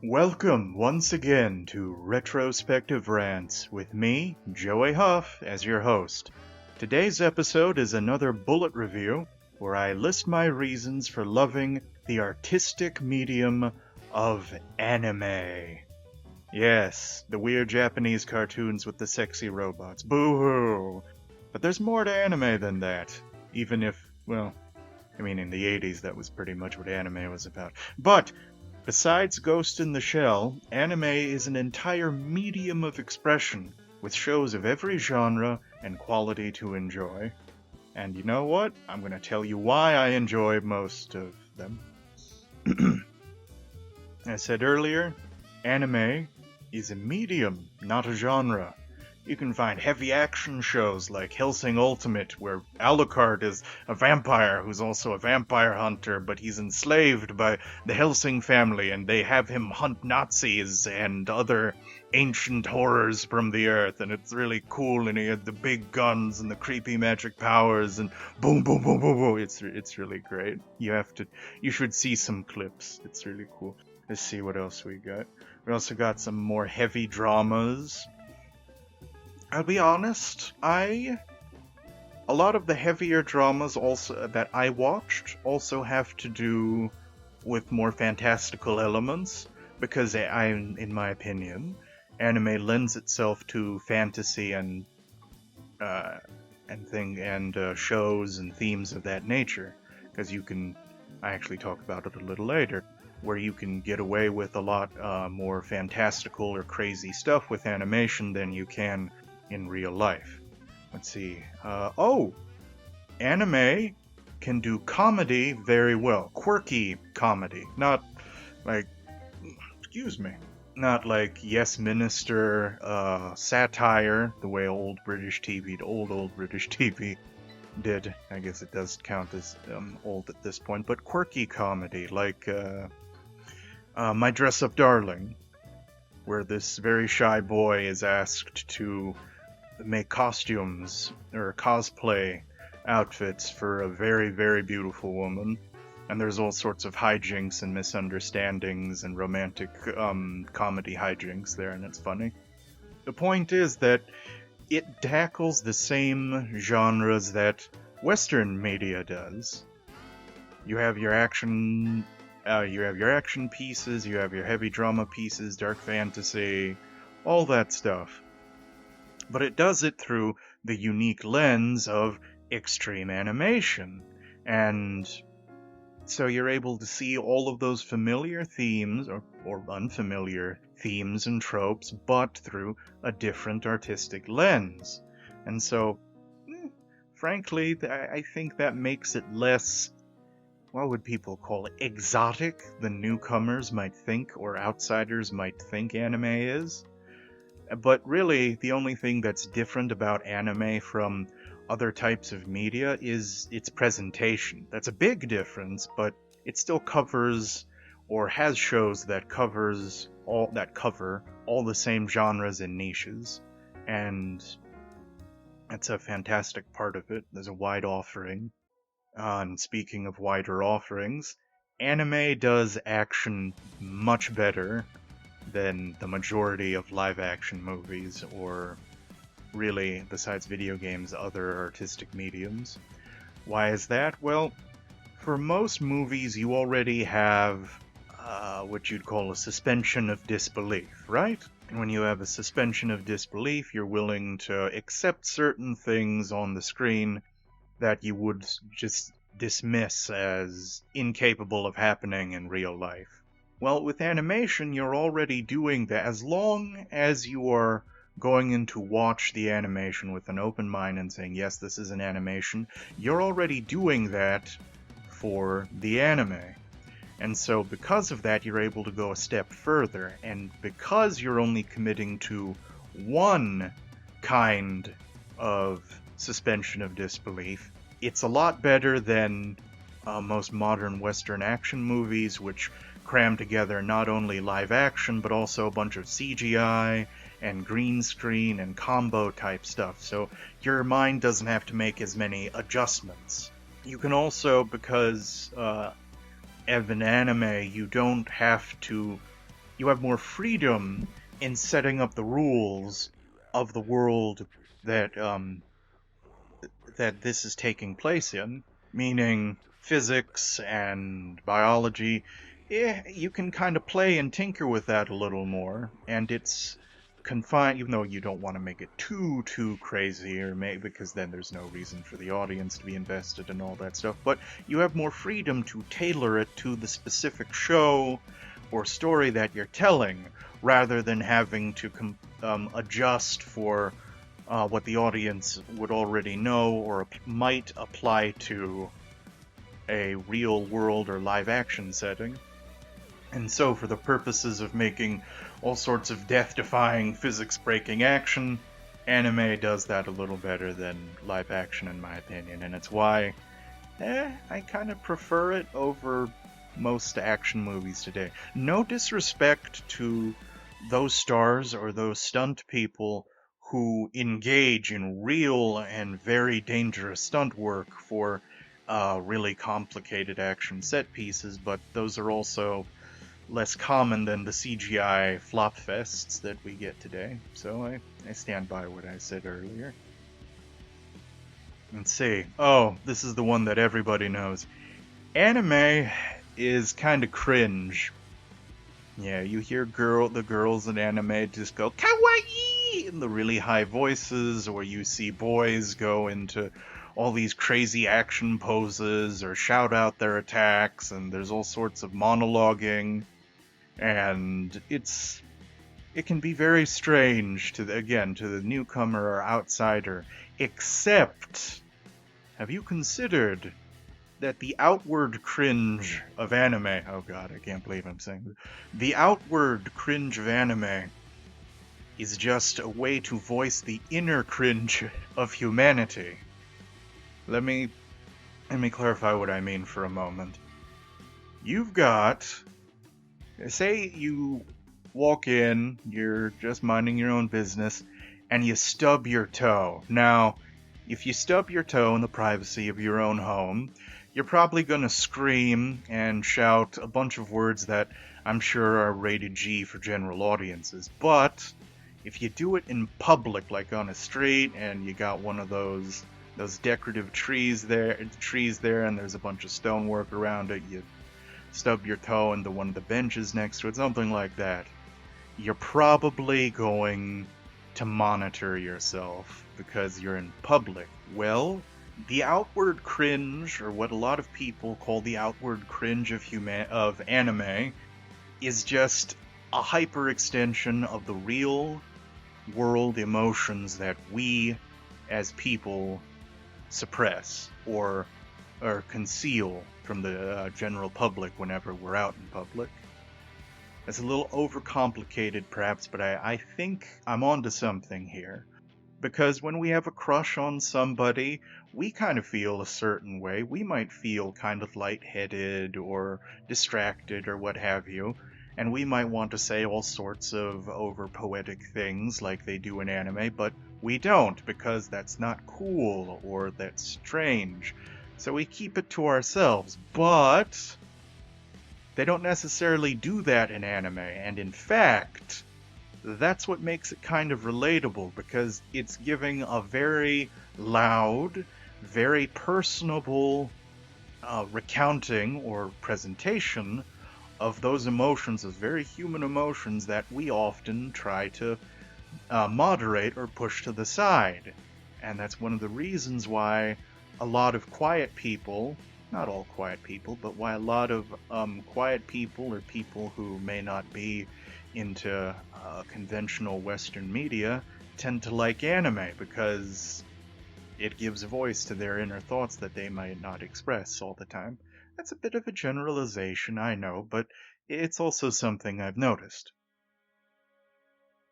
Welcome once again to Retrospective Rants with me, Joey Huff, as your host. Today's episode is another bullet review where I list my reasons for loving the artistic medium of anime. Yes, the weird Japanese cartoons with the sexy robots. Boo-hoo! But there's more to anime than that. Even if, in the 80s that was pretty much what anime was about. But besides Ghost in the Shell, anime is an entire medium of expression, with shows of every genre and quality to enjoy. And you know what? I'm going to tell you why I enjoy most of them. As I said earlier, anime is a medium, not a genre. You can find heavy action shows like Hellsing Ultimate, where Alucard is a vampire who's also a vampire hunter, but he's enslaved by the Hellsing family, and they have him hunt Nazis and other ancient horrors from the earth, and it's really cool, and he had the big guns and the creepy magic powers, and boom, boom, boom, boom, boom. It's really great. You should see some clips. It's really cool. Let's see what else we got. We also got some more heavy dramas. I'll be honest, a lot of the heavier dramas also that I watched also have to do with more fantastical elements, because in my opinion, anime lends itself to fantasy and shows and themes of that nature, because I actually talk about it a little later, where you can get away with a lot more fantastical or crazy stuff with animation than you can in real life. Let's see. Anime can do comedy very well. Quirky comedy. Not like Yes Minister satire, the way old British TV did. I guess it does count as old at this point. But quirky comedy, like My Dress-Up Darling, where this very shy boy is asked to make costumes or cosplay outfits for a very, very beautiful woman. And there's all sorts of hijinks and misunderstandings and romantic comedy hijinks there, and it's funny. The point is that it tackles the same genres that Western media does. You have your action pieces, you have your heavy drama pieces, dark fantasy, all that stuff. But it does it through the unique lens of extreme animation. And so you're able to see all of those familiar themes, or unfamiliar themes and tropes, but through a different artistic lens. And so, frankly, I think that makes it less, what would people call it, exotic than newcomers might think, or outsiders might think anime is. But really, the only thing that's different about anime from other types of media is its presentation. That's a big difference, but it still covers, or has shows that cover all the same genres and niches. And that's a fantastic part of it. There's a wide offering. And speaking of wider offerings, anime does action much better than the majority of live-action movies, or really, besides video games, other artistic mediums. Why is that? Well, for most movies, you already have what you'd call a suspension of disbelief, right? And when you have a suspension of disbelief, you're willing to accept certain things on the screen that you would just dismiss as incapable of happening in real life. Well, with animation, you're already doing that. As long as you are going in to watch the animation with an open mind and saying, yes, this is an animation, you're already doing that for the anime. And so because of that, you're able to go a step further. And because you're only committing to one kind of suspension of disbelief, it's a lot better than most modern Western action movies, which cram together not only live action, but also a bunch of CGI and green screen and combo type stuff, so your mind doesn't have to make as many adjustments. You can also, because of an anime, you don't have to you have more freedom in setting up the rules of the world that that this is taking place in, meaning physics and biology. You can kind of play and tinker with that a little more, and it's confined, even though you don't want to make it too crazy, or maybe because then there's no reason for the audience to be invested in all that stuff. But you have more freedom to tailor it to the specific show or story that you're telling, rather than having to adjust for what the audience would already know or might apply to a real world or live action setting. And so, for the purposes of making all sorts of death-defying, physics-breaking action, anime does that a little better than live action, in my opinion, and it's why I kind of prefer it over most action movies today. No disrespect to those stars or those stunt people who engage in real and very dangerous stunt work for really complicated action set pieces, but those are also less common than the CGI flop fests that we get today. So I stand by what I said earlier. Let's see. Oh, this is the one that everybody knows. Anime is kind of cringe. Yeah, you hear the girls in anime just go kawaii in the really high voices, or you see boys go into all these crazy action poses or shout out their attacks, and there's all sorts of monologuing, and it can be very strange to the newcomer or outsider. Except, have you considered that the outward cringe of anime, oh god, I can't believe I'm saying this, the outward cringe of anime is just a way to voice the inner cringe of humanity. Let me clarify what I mean for a moment. You've got, say you walk in, you're just minding your own business, and you stub your toe. Now, if you stub your toe in the privacy of your own home, you're probably going to scream and shout a bunch of words that I'm sure are rated G for general audiences. But if you do it in public, like on a street, and you got one of those decorative trees there, and there's a bunch of stonework around it, you stub your toe into one of the benches next to it, something like that, you're probably going to monitor yourself because you're in public. Well, the outward cringe, or what a lot of people call the outward cringe of anime, is just a hyper-extension of the real world emotions that we, as people, suppress or conceal from the general public whenever we're out in public. It's a little overcomplicated, perhaps, but I think I'm onto something here. Because when we have a crush on somebody, we kind of feel a certain way. We might feel kind of lightheaded or distracted or what have you. And we might want to say all sorts of over-poetic things like they do in anime, but we don't, because that's not cool or that's strange. So we keep it to ourselves. But they don't necessarily do that in anime, and in fact, that's what makes it kind of relatable, because it's giving a very loud, very personable recounting or presentation of those emotions, those very human emotions that we often try to moderate or push to the side. And that's one of the reasons why a lot of quiet people, not all quiet people, but why a lot of quiet people or people who may not be into conventional Western media tend to like anime, because it gives voice to their inner thoughts that they might not express all the time. That's a bit of a generalization, I know, but it's also something I've noticed.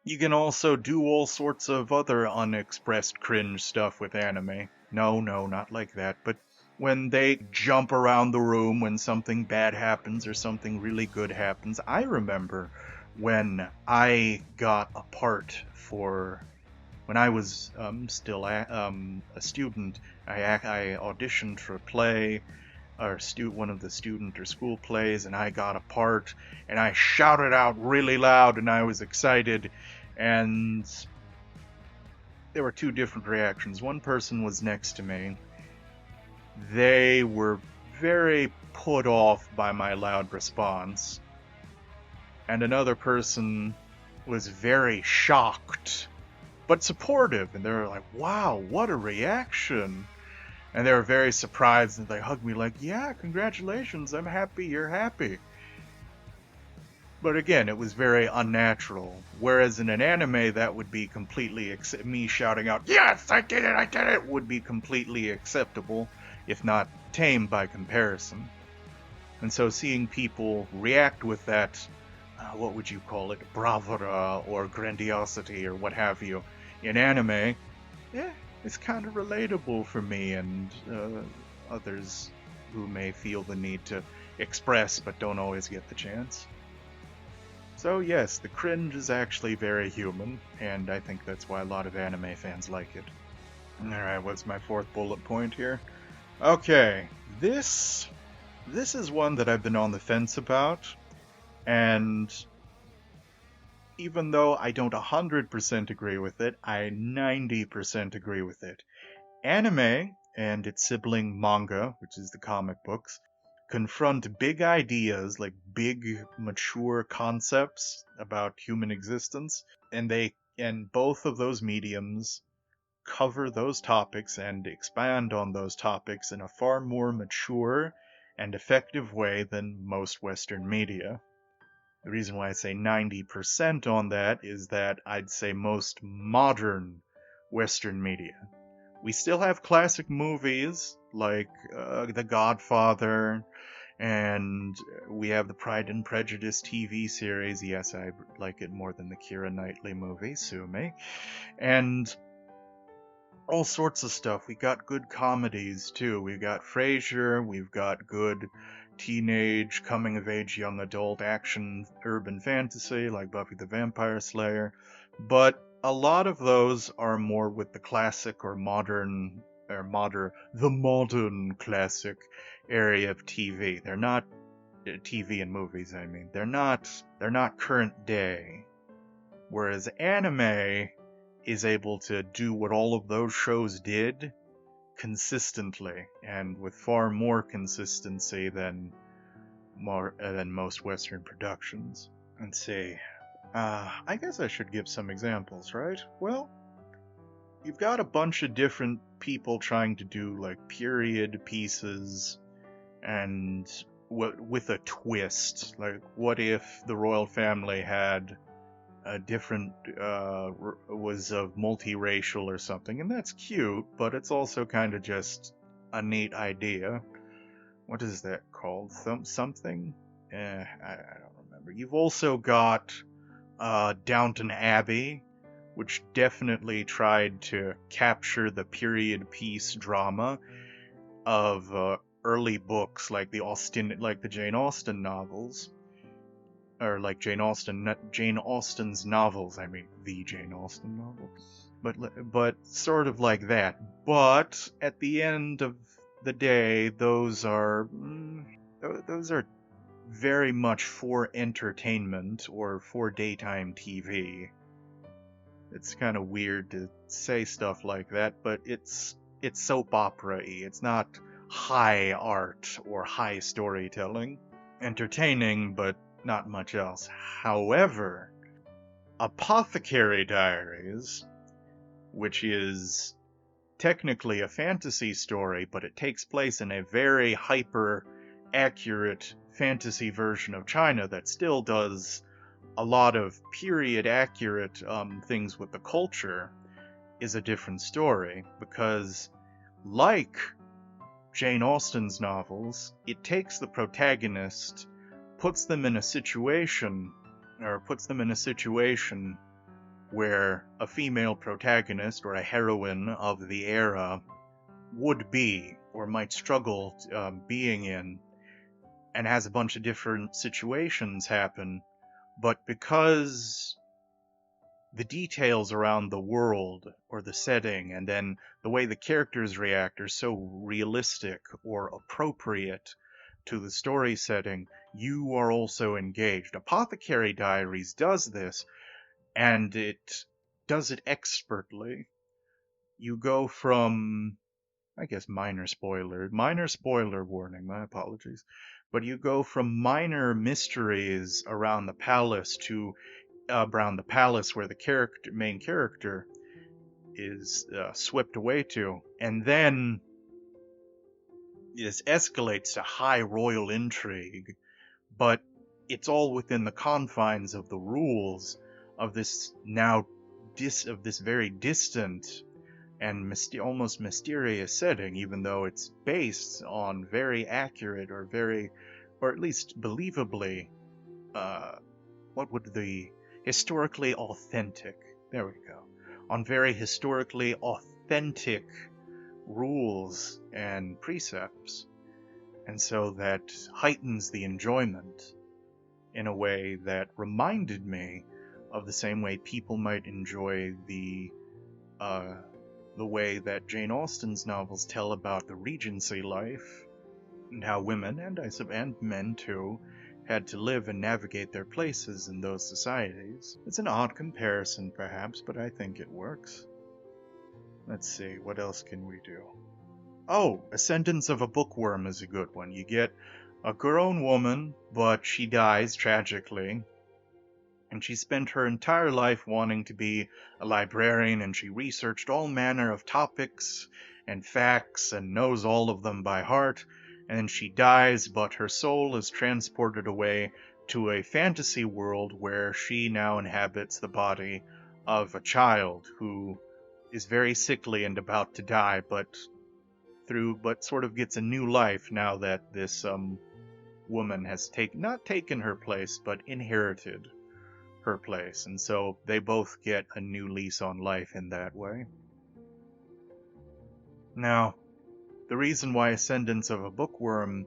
You can also do all sorts of other unexpressed cringe stuff with anime. No, not like that, but when they jump around the room when something bad happens or something really good happens. I remember when I got a part for, when I was still a student, I auditioned for a play, or one of the student or school plays, and I got a part, and I shouted out really loud, and I was excited, and there were two different reactions. One person was next to me. They were very put off by my loud response, and another person was very shocked but supportive, and they were like, wow, what a reaction. And they were very surprised, and they hugged me like, yeah, congratulations, I'm happy you're happy. But again, it was very unnatural. Whereas in an anime, that would be completely me shouting out, yes, I did it, would be completely acceptable, if not tame by comparison. And so seeing people react with that, what would you call it, bravura or grandiosity or what have you, in anime, yeah, it's kind of relatable for me and others who may feel the need to express but don't always get the chance. So yes, the cringe is actually very human, and I think that's why a lot of anime fans like it. Alright, what's my fourth bullet point here? Okay, this is one that I've been on the fence about, and even though I don't 100% agree with it, I 90% agree with it. Anime, and its sibling manga, which is the comic books, confront big ideas, like big, mature concepts about human existence, and both of those mediums cover those topics and expand on those topics in a far more mature and effective way than most Western media. The reason why I say 90% on that is that I'd say most modern Western media. We still have classic movies like The Godfather, and we have the Pride and Prejudice TV series. Yes, I like it more than the Keira Knightley movie, sue me. And all sorts of stuff. We got good comedies too. We've got Frasier, we've got good teenage, coming-of-age, young adult action urban fantasy like Buffy the Vampire Slayer. But a lot of those are more with the classic or the modern classic area of TV. They're not TV and movies, I mean. They're not current day. Whereas anime is able to do what all of those shows did consistently, and with far more consistency than most Western productions. Let's see. I guess I should give some examples, right? Well, you've got a bunch of different people trying to do like period pieces and with a twist. Like, what if the royal family had a different was multiracial or something? And that's cute, but it's also kind of just a neat idea. What is that called? Something? I don't remember. You've also got Downton Abbey, which definitely tried to capture the period piece drama of early books like the Jane Austen novels, or like Jane Austen's novels. I mean, the Jane Austen novel, but sort of like that. But at the end of the day, those are very much for entertainment or for daytime TV. It's kind of weird to say stuff like that, but it's soap opera-y. It's not high art or high storytelling. Entertaining, but not much else. However, Apothecary Diaries, which is technically a fantasy story, but it takes place in a very hyper-accurate fantasy version of China that still does a lot of period-accurate things with the culture, is a different story, because like Jane Austen's novels, it takes the protagonist, puts them in a situation where a female protagonist or a heroine of the era would be or might struggle being in, and has a bunch of different situations happen. But because the details around the world or the setting, and then the way the characters react are so realistic or appropriate to the story setting, you are also engaged. Apothecary Diaries does this, and it does it expertly. You go from, I guess, minor spoiler warning, my apologies. But you go from minor mysteries around the palace to around the palace where the main character is swept away to, and then this escalates to high royal intrigue, but it's all within the confines of the rules of this of this very distant and almost mysterious setting, even though it's based on very accurate or at least believably, what would the historically authentic, there we go, on very historically authentic rules and precepts. And so that heightens the enjoyment in a way that reminded me of the same way people might enjoy the way that Jane Austen's novels tell about the Regency life and how women, and men too, had to live and navigate their places in those societies. It's an odd comparison, perhaps, but I think it works. Let's see, what else can we do? Oh, Ascendance of a Bookworm is a good one. You get a grown woman, but she dies tragically, and she spent her entire life wanting to be a librarian, and she researched all manner of topics and facts and knows all of them by heart, and then she dies, but her soul is transported away to a fantasy world where she now inhabits the body of a child who is very sickly and about to die, but sort of gets a new life now that this woman has not taken her place, but inherited her place, and so they both get a new lease on life in that way. Now, the reason why Ascendance of a Bookworm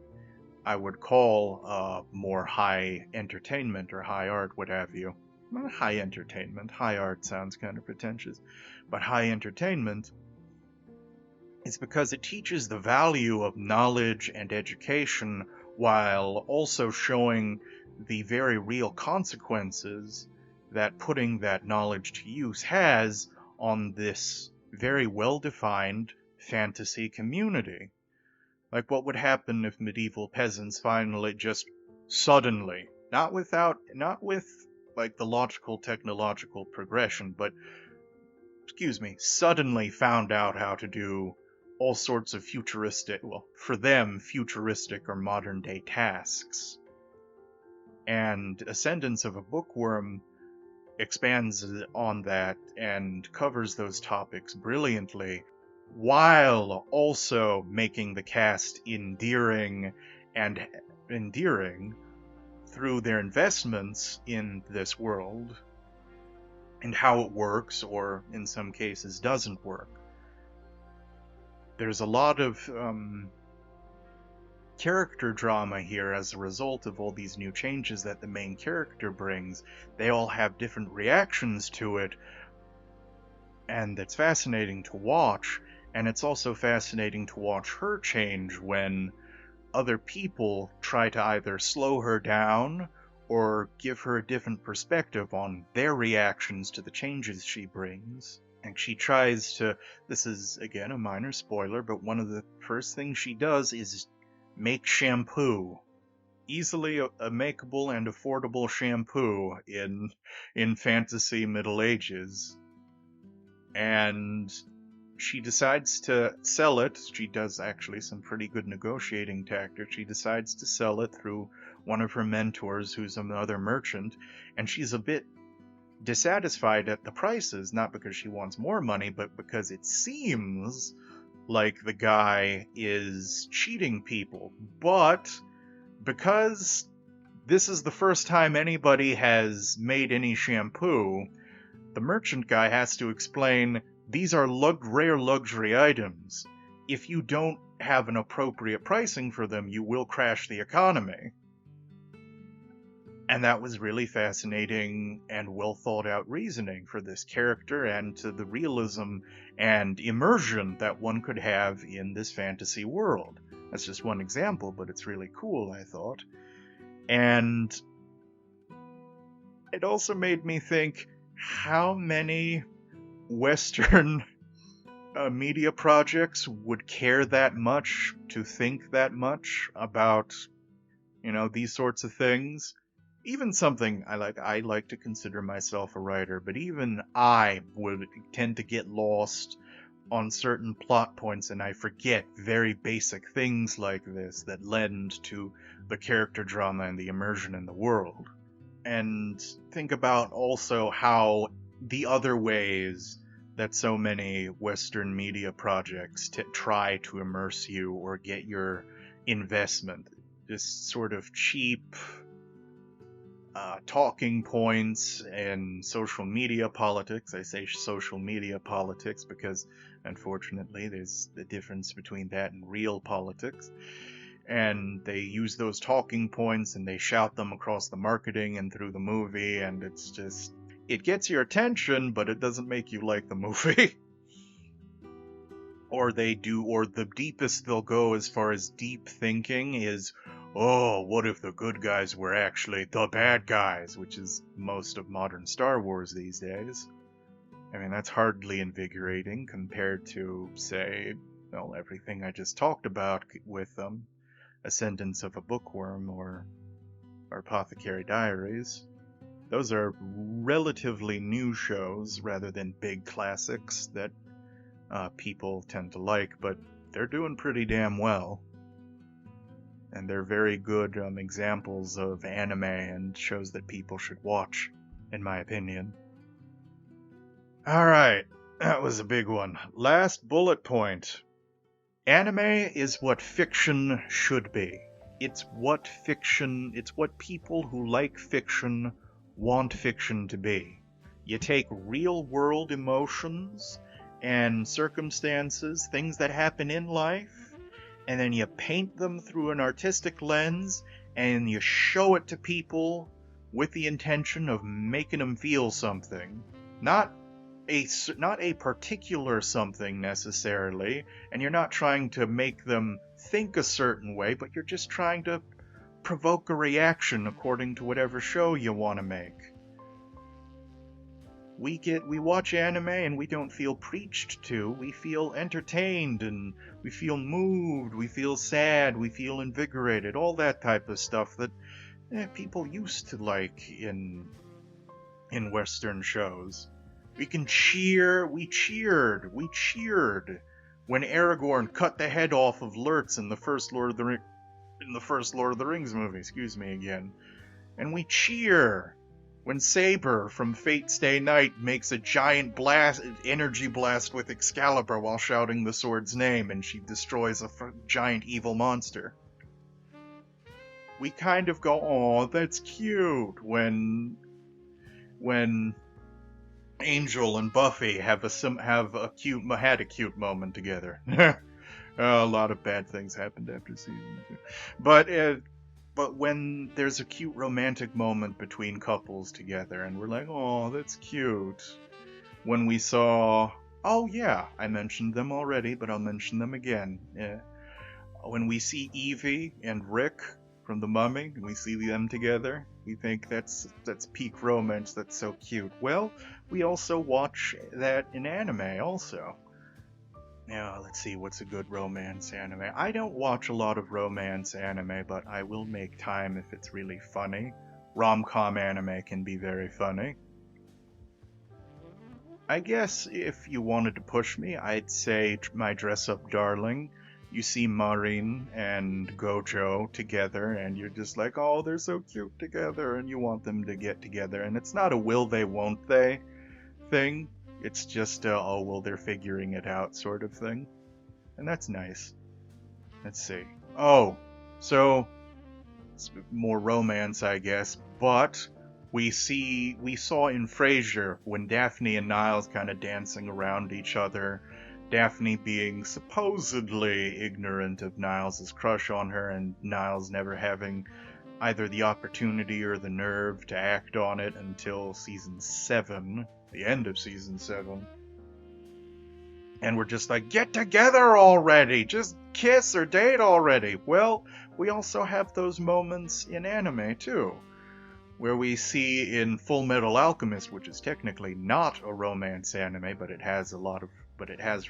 I would call more high entertainment or high art, what have you. Not high entertainment, high art sounds kind of pretentious, but high entertainment is because it teaches the value of knowledge and education while also showing the very real consequences that putting that knowledge to use has on this very well-defined fantasy community. Like what would happen if medieval peasants finally just suddenly, not with like the logical technological progression, but suddenly found out how to do all sorts of futuristic, well, for them, futuristic or modern day tasks. And Ascendance of a Bookworm expands on that and covers those topics brilliantly, while also making the cast endearing through their investments in this world and how it works, or in some cases doesn't work. There's a lot of character drama here as a result of all these new changes that the main character brings. They all have different reactions to it, and it's fascinating to watch, and it's also fascinating to watch her change when other people try to either slow her down or give her a different perspective on their reactions to the changes she brings. And she tries to, this is again a minor spoiler, but one of the first things she does is make shampoo. Easily a makeable and affordable shampoo in fantasy Middle Ages. And she decides to sell it. She does actually some pretty good negotiating tactics. She decides to sell it through one of her mentors, who's another merchant, and she's a bit dissatisfied at the prices, not because she wants more money, but because it seems like the guy is cheating people. But because this is the first time anybody has made any shampoo, the merchant guy has to explain, these are rare luxury items. If you don't have an appropriate pricing for them, you will crash the economy. And that was really fascinating and well thought out reasoning for this character and to the realism and immersion that one could have in this fantasy world. That's just one example, but it's really cool, I thought. And it also made me think how many Western media projects would care that much to think that much about, these sorts of things. Even something I like to consider myself a writer, but even I would tend to get lost on certain plot points and I forget very basic things like this that lend to the character drama and the immersion in the world. And think about also how the other ways that so many Western media projects try to immerse you or get your investment. Just sort of cheap talking points and social media politics. I say social media politics because, unfortunately, there's the difference between that and real politics. And they use those talking points and they shout them across the marketing and through the movie, and it's just, it gets your attention, but it doesn't make you like the movie. Or the deepest they'll go as far as deep thinking is, oh, what if the good guys were actually the bad guys, which is most of modern Star Wars these days. I mean, that's hardly invigorating compared to, say, everything I just talked about with Ascendance of a Bookworm or Apothecary Diaries. Those are relatively new shows rather than big classics that people tend to like, but they're doing pretty damn well. And they're very good examples of anime and shows that people should watch, in my opinion. Alright, that was a big one. Last bullet point. Anime is what fiction should be. It's what people who like fiction want fiction to be. You take real world emotions and circumstances, things that happen in life, and then you paint them through an artistic lens, and you show it to people with the intention of making them feel something. Not a particular something necessarily, and you're not trying to make them think a certain way, but you're just trying to provoke a reaction according to whatever show you want to make. We watch anime and we don't feel preached to. We feel entertained and we feel moved, we feel sad, we feel invigorated, all that type of stuff that people used to like in Western shows. We cheered when Aragorn cut the head off of Lurtz in the first Lord of the Rings movie, excuse me again. And we cheer when Saber from Fate Stay Night makes a giant energy blast with Excalibur while shouting the sword's name and she destroys a giant evil monster. We kind of go, "Aw, that's cute," when Angel and Buffy had a cute moment together. A lot of bad things happened after season 2. But when there's a cute romantic moment between couples together, and we're like, "Oh, that's cute." When we saw, oh yeah, I mentioned them already, but I'll mention them again. Yeah. When we see Evie and Rick from The Mummy, and we see them together, we think that's peak romance, that's so cute. Well, we also watch that in anime also. Now, let's see, what's a good romance anime? I don't watch a lot of romance anime, but I will make time if it's really funny. Rom-com anime can be very funny. I guess if you wanted to push me, I'd say My Dress-Up Darling. You see Marin and Gojo together, and you're just like, "Oh, they're so cute together," and you want them to get together. And it's not a will they, won't they thing. It's just oh, well, they're figuring it out sort of thing. And that's nice. Let's see. Oh, so it's more romance, I guess. But we saw in Frasier when Daphne and Niles kind of dancing around each other. Daphne being supposedly ignorant of Niles' crush on her, and Niles never having either the opportunity or the nerve to act on it until season 7, the end of season 7. And we're just like, get together already! Just kiss or date already! Well, we also have those moments in anime too, where we see in Full Metal Alchemist, which is technically not a romance anime, but it has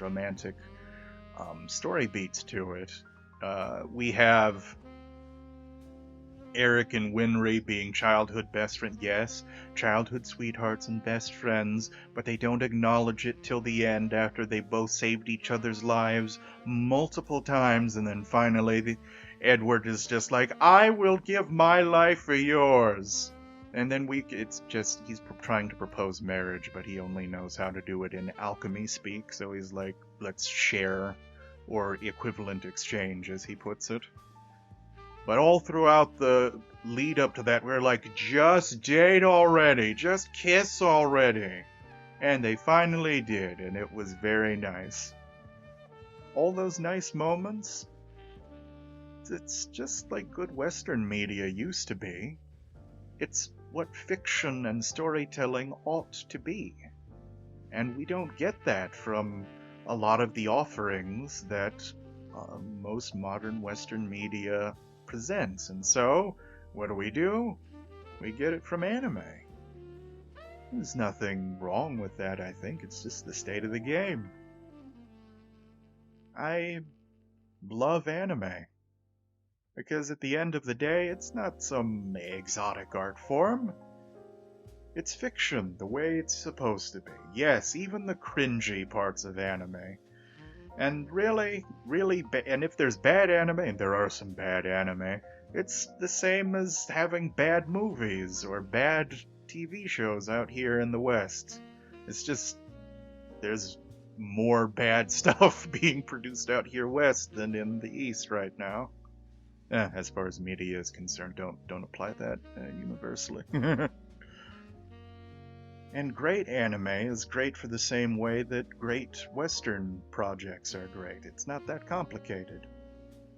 romantic story beats to it. We have Eric and Winry being childhood best friends. Yes, childhood sweethearts and best friends, but they don't acknowledge it till the end after they both saved each other's lives multiple times, and then finally Edward is just like, I will give my life for yours. And then he's trying to propose marriage, but he only knows how to do it in alchemy speak, so he's like, let's share, or equivalent exchange, as he puts it. But all throughout the lead up to that, we're like, just date already, just kiss already. And they finally did, and it was very nice. All those nice moments, it's just like good Western media used to be. It's what fiction and storytelling ought to be. And we don't get that from a lot of the offerings that most modern Western media presents. And so, what do? We get it from anime. There's nothing wrong with that, I think. It's just the state of the game. I love anime. Because at the end of the day, it's not some exotic art form. It's fiction, the way it's supposed to be. Yes, even the cringy parts of anime. And really, and if there's bad anime, and there are some bad anime, it's the same as having bad movies or bad TV shows out here in the West. It's just, there's more bad stuff being produced out here west than in the East right now. As far as media is concerned, don't apply that universally. And great anime is great for the same way that great Western projects are great. It's not that complicated.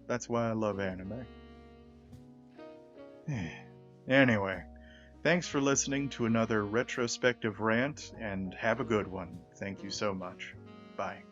That's why I love anime. Anyway, thanks for listening to another retrospective rant, and have a good one. Thank you so much. Bye.